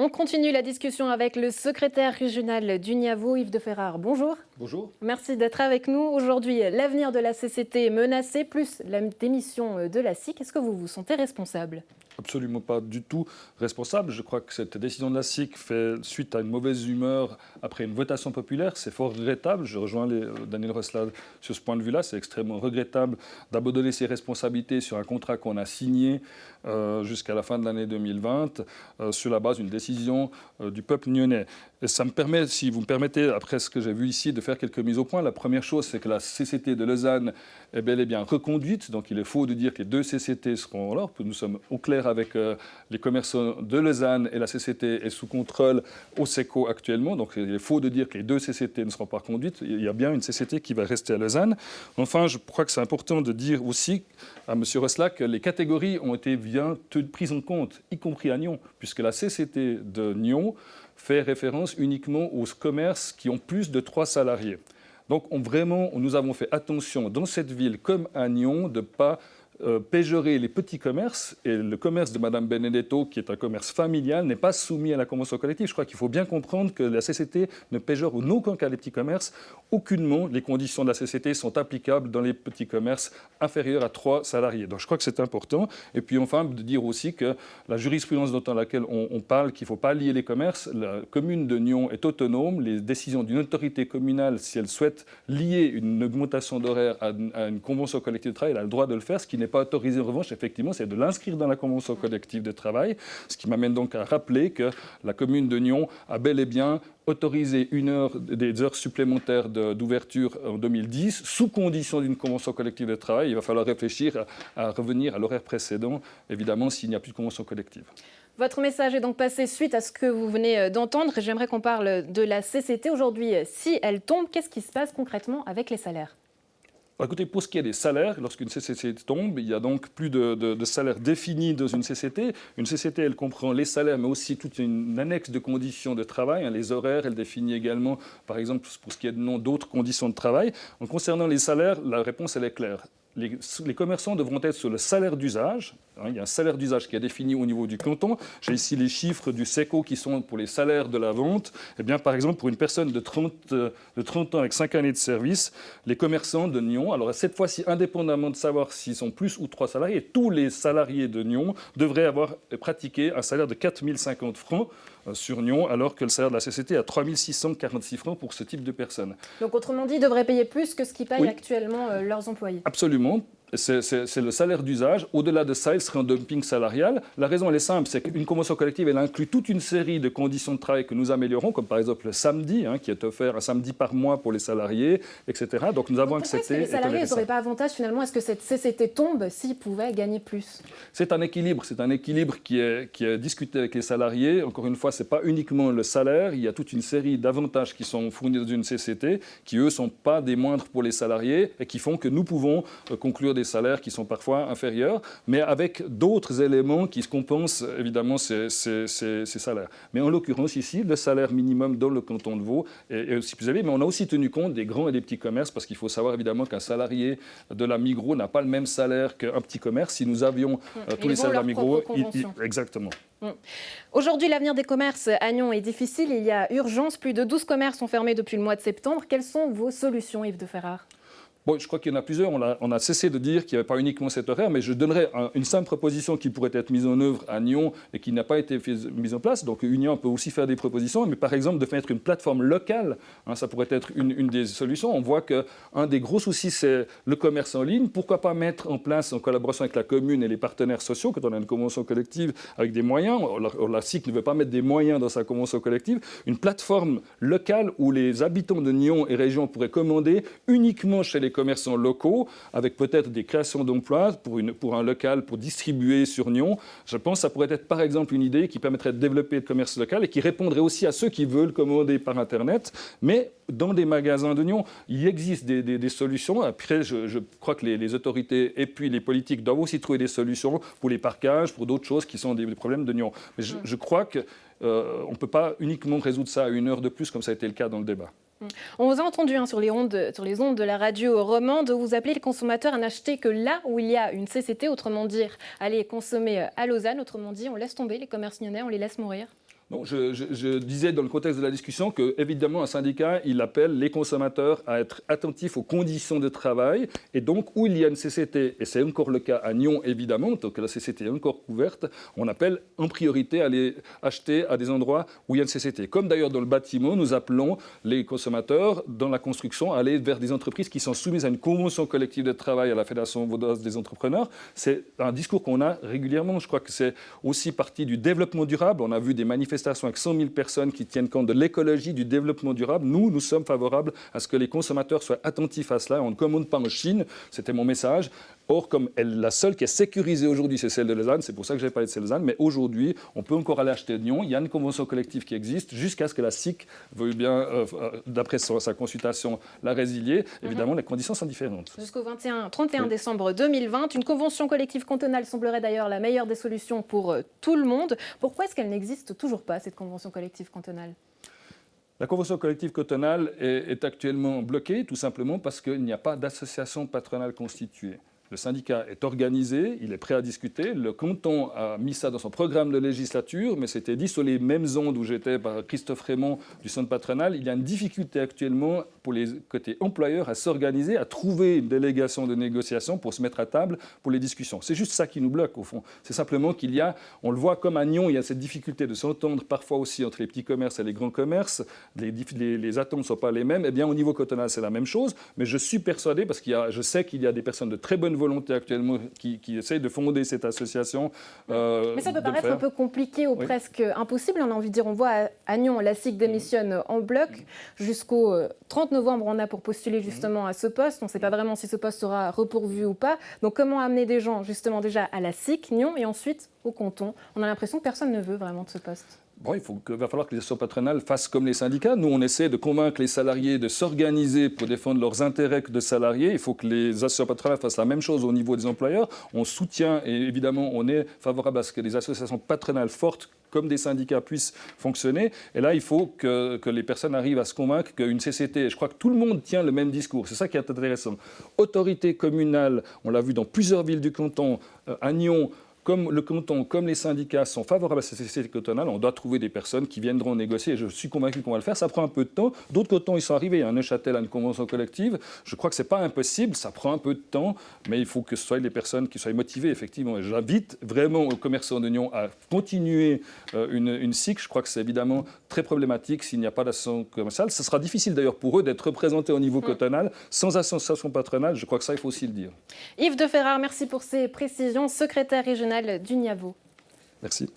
On continue la discussion avec le secrétaire régional d'Uniavo, Yves de Ferrare. Bonjour. Bonjour. Merci d'être avec nous. Aujourd'hui, l'avenir de la CCT est menacé, plus la démission de la SIC. Est-ce que vous vous sentez responsable ? Absolument pas du tout responsable. Je crois que cette décision de la SIC fait suite à une mauvaise humeur après une votation populaire. C'est fort regrettable. Je rejoins Daniel Rosslad sur ce point de vue-là. C'est extrêmement regrettable d'abandonner ses responsabilités sur un contrat qu'on a signé jusqu'à la fin de l'année 2020 sur la base d'une décision du peuple nyonnais. Et ça me permet, si vous me permettez, après ce que j'ai vu ici, de faire quelques mises au point. La première chose, c'est que la CCT de Lausanne est bel et bien reconduite. Donc il est faux de dire que les deux CCT seront là. Nous sommes au clair avec les commerçants de Lausanne et la CCT est sous contrôle au SECO actuellement. Donc il est faux de dire que les deux CCT ne seront pas reconduites. Il y a bien une CCT qui va rester à Lausanne. Enfin, je crois que c'est important de dire aussi à M. Rosslad que les catégories ont été bien prises en compte, y compris à Nyon, puisque la CCT de Nyon fait référence uniquement aux commerces qui ont plus de 3 salariés. Donc nous avons fait attention dans cette ville comme à Nyon de ne pas péjorer les petits commerces, et le commerce de Mme Benedetto, qui est un commerce familial, n'est pas soumis à la convention collective. Je crois qu'il faut bien comprendre que la CCT ne péjore en aucun cas les petits commerces. Aucunement, les conditions de la CCT sont applicables dans les petits commerces inférieurs à 3 salariés. Donc je crois que c'est important. Et puis enfin, de dire aussi que la jurisprudence dans laquelle on parle, qu'il ne faut pas lier les commerces, la commune de Nyon est autonome. Les décisions d'une autorité communale, si elle souhaite lier une augmentation d'horaire à une convention collective de travail, elle a le droit de le faire. Ce qui n'est pas autorisé en revanche, effectivement, c'est de l'inscrire dans la convention collective de travail, ce qui m'amène donc à rappeler que la commune de Nyon a bel et bien autorisé des heures supplémentaires d'ouverture en 2010, sous condition d'une convention collective de travail. Il va falloir réfléchir à revenir à l'horaire précédent, évidemment, s'il n'y a plus de convention collective. Votre message est donc passé suite à ce que vous venez d'entendre. J'aimerais qu'on parle de la CCT. Aujourd'hui, si elle tombe, qu'est-ce qui se passe concrètement avec les salaires ? Écoutez, pour ce qui est des salaires, lorsqu'une CCT tombe, il y a donc plus de salaires définis dans une CCT. Une CCT, elle comprend les salaires, mais aussi toute une annexe de conditions de travail, les horaires. Elle définit également, par exemple, pour ce qui est d'autres conditions de travail. En concernant les salaires, la réponse, elle est claire. Les commerçants devront être sur le salaire d'usage. Il y a un salaire d'usage qui est défini au niveau du canton. J'ai ici les chiffres du SECO qui sont pour les salaires de la vente. Eh bien, par exemple, pour une personne de 30 ans avec 5 années de service, les commerçants de Nyon, alors cette fois-ci, indépendamment de savoir s'ils sont plus ou 3 salariés, tous les salariés de Nyon devraient avoir pratiqué un salaire de 4 050 francs sur Nyon, alors que le salaire de la CCT est à 3 646 francs pour ce type de personnes. Donc autrement dit, ils devraient payer plus que ce qu'ils payent actuellement leurs employés. Absolument. C'est le salaire d'usage. Au-delà de ça, il serait un dumping salarial. La raison, elle est simple, c'est qu'une convention collective, elle inclut toute une série de conditions de travail que nous améliorons, comme par exemple le samedi, qui est offert un samedi par mois pour les salariés, etc. Donc nous avons accepté... Pourquoi est-ce que les salariés n'auraient pas avantage finalement à ce que cette CCT tombe s'ils pouvaient gagner plus ? C'est un équilibre qui est discuté avec les salariés. Encore une fois, ce n'est pas uniquement le salaire. Il y a toute une série d'avantages qui sont fournis dans une CCT, qui eux ne sont pas des moindres pour les salariés et qui font que nous pouvons conclure des salaires qui sont parfois inférieurs, mais avec d'autres éléments qui compensent évidemment ces salaires. Mais en l'occurrence ici, le salaire minimum dans le canton de Vaud est aussi plus élevé, mais on a aussi tenu compte des grands et des petits commerces, parce qu'il faut savoir évidemment qu'un salarié de la Migros n'a pas le même salaire qu'un petit commerce. Si nous avions tous les salaires de la Migros... Exactement. Aujourd'hui, l'avenir des commerces à Nyon est difficile. Il y a urgence. Plus de 12 commerces sont fermés depuis le mois de septembre. Quelles sont vos solutions, Yves de Ferrare ? Bon, je crois qu'il y en a plusieurs. On a cessé de dire qu'il n'y avait pas uniquement cet horaire, mais je donnerais une simple proposition qui pourrait être mise en œuvre à Nyon et qui n'a pas été mise en place. Donc Union peut aussi faire des propositions, mais par exemple de mettre une plateforme locale, ça pourrait être une des solutions. On voit qu'un des gros soucis, c'est le commerce en ligne. Pourquoi pas mettre en place, en collaboration avec la commune et les partenaires sociaux, quand on a une convention collective avec des moyens, la SIC ne veut pas mettre des moyens dans sa convention collective, une plateforme locale où les habitants de Nyon et région pourraient commander uniquement chez les commerçants locaux, avec peut-être des créations d'emplois pour un local, pour distribuer sur Nyon. Je pense que ça pourrait être par exemple une idée qui permettrait de développer le commerce local et qui répondrait aussi à ceux qui veulent commander par Internet. Mais dans des magasins de Nyon, il existe des solutions. Après, je crois que les autorités et puis les politiques doivent aussi trouver des solutions pour les parkages, pour d'autres choses qui sont des problèmes de Nyon. Mais je crois qu'on ne peut pas uniquement résoudre ça à 1 heure de plus, comme ça a été le cas dans le débat. On vous a entendu sur les ondes de la radio romande, vous appelez les consommateurs à n'acheter que là où il y a une CCT, autrement dire, aller consommer à Lausanne, autrement dit, on laisse tomber les commerces nyonnais, on les laisse mourir. Non, je disais dans le contexte de la discussion que, évidemment, un syndicat, il appelle les consommateurs à être attentifs aux conditions de travail. Et donc, où il y a une CCT, et c'est encore le cas à Nyon, évidemment, donc la CCT est encore couverte, on appelle en priorité à aller acheter à des endroits où il y a une CCT. Comme d'ailleurs dans le bâtiment, nous appelons les consommateurs, dans la construction, à aller vers des entreprises qui sont soumises à une convention collective de travail à la Fédération vaudoise des entrepreneurs. C'est un discours qu'on a régulièrement. Je crois que c'est aussi partie du développement durable. On a vu des manifestations avec 100 000 personnes qui tiennent compte de l'écologie, du développement durable. Nous sommes favorables à ce que les consommateurs soient attentifs à cela. On ne commande pas en Chine, c'était mon message. Or, comme la seule qui est sécurisée aujourd'hui, c'est celle de Lausanne, c'est pour ça que j'ai parlé de celle de Lausanne, mais aujourd'hui, on peut encore aller acheter de Nyon. Il y a une convention collective qui existe jusqu'à ce que la SIC veuille bien, d'après sa consultation, la résilier. Évidemment, les conditions sont différentes. Jusqu'au 31 décembre 2020, une convention collective cantonale semblerait d'ailleurs la meilleure des solutions pour tout le monde. Pourquoi est-ce qu'elle n'existe toujours pas, cette convention collective cantonale ? La convention collective cantonale est actuellement bloquée, tout simplement parce qu'il n'y a pas d'association patronale constituée. Le syndicat est organisé, il est prêt à discuter. Le canton a mis ça dans son programme de législature, mais c'était dit sur les mêmes ondes où j'étais par Christophe Raymond du centre patronal. Il y a une difficulté actuellement pour les côtés employeurs à s'organiser, à trouver une délégation de négociation pour se mettre à table pour les discussions. C'est juste ça qui nous bloque au fond. C'est simplement qu'il y a, on le voit comme à Nyon, il y a cette difficulté de s'entendre parfois aussi entre les petits commerces et les grands commerces. Les attentes ne sont pas les mêmes. Eh bien, au niveau cantonal, c'est la même chose. Mais je suis persuadé, parce que je sais qu'il y a des personnes de très bonne volonté actuellement qui essayent de fonder cette association. Mais ça peut paraître un peu compliqué ou presque impossible. On a envie de dire, on voit à Nyon, la SIC démissionne en bloc. Jusqu'au 30 novembre, on a pour postuler justement à ce poste. On ne sait pas vraiment si ce poste sera repourvu ou pas. Donc comment amener des gens justement déjà à la SIC, Nyon, et ensuite au canton? On a l'impression que personne ne veut vraiment de ce poste. Bon, va falloir que les associations patronales fassent comme les syndicats. Nous, on essaie de convaincre les salariés de s'organiser pour défendre leurs intérêts de salariés. Il faut que les associations patronales fassent la même chose au niveau des employeurs. On soutient et évidemment, on est favorable à ce que les associations patronales fortes comme des syndicats puissent fonctionner. Et là, il faut que les personnes arrivent à se convaincre qu'une CCT, et je crois que tout le monde tient le même discours, c'est ça qui est intéressant. Autorité communale, on l'a vu dans plusieurs villes du canton, à Nyon, comme le canton, comme les syndicats sont favorables à cette CCT cantonale, on doit trouver des personnes qui viendront négocier. Et je suis convaincu qu'on va le faire. Ça prend un peu de temps. D'autres cantons, ils sont arrivés. Neuchâtel a une convention collective. Je crois que ce n'est pas impossible. Ça prend un peu de temps. Mais il faut que ce soit des personnes qui soient motivées, effectivement. Et j'invite vraiment aux commerçants de Nyon à continuer une SIC. Je crois que c'est évidemment très problématique s'il n'y a pas d'association commerciale. Ce sera difficile d'ailleurs pour eux d'être représentés au niveau cantonal. Sans association patronale, je crois que ça, il faut aussi le dire. Yves de Ferrare, merci pour ces précisions. Secrétaire régional du NIAVO. Merci.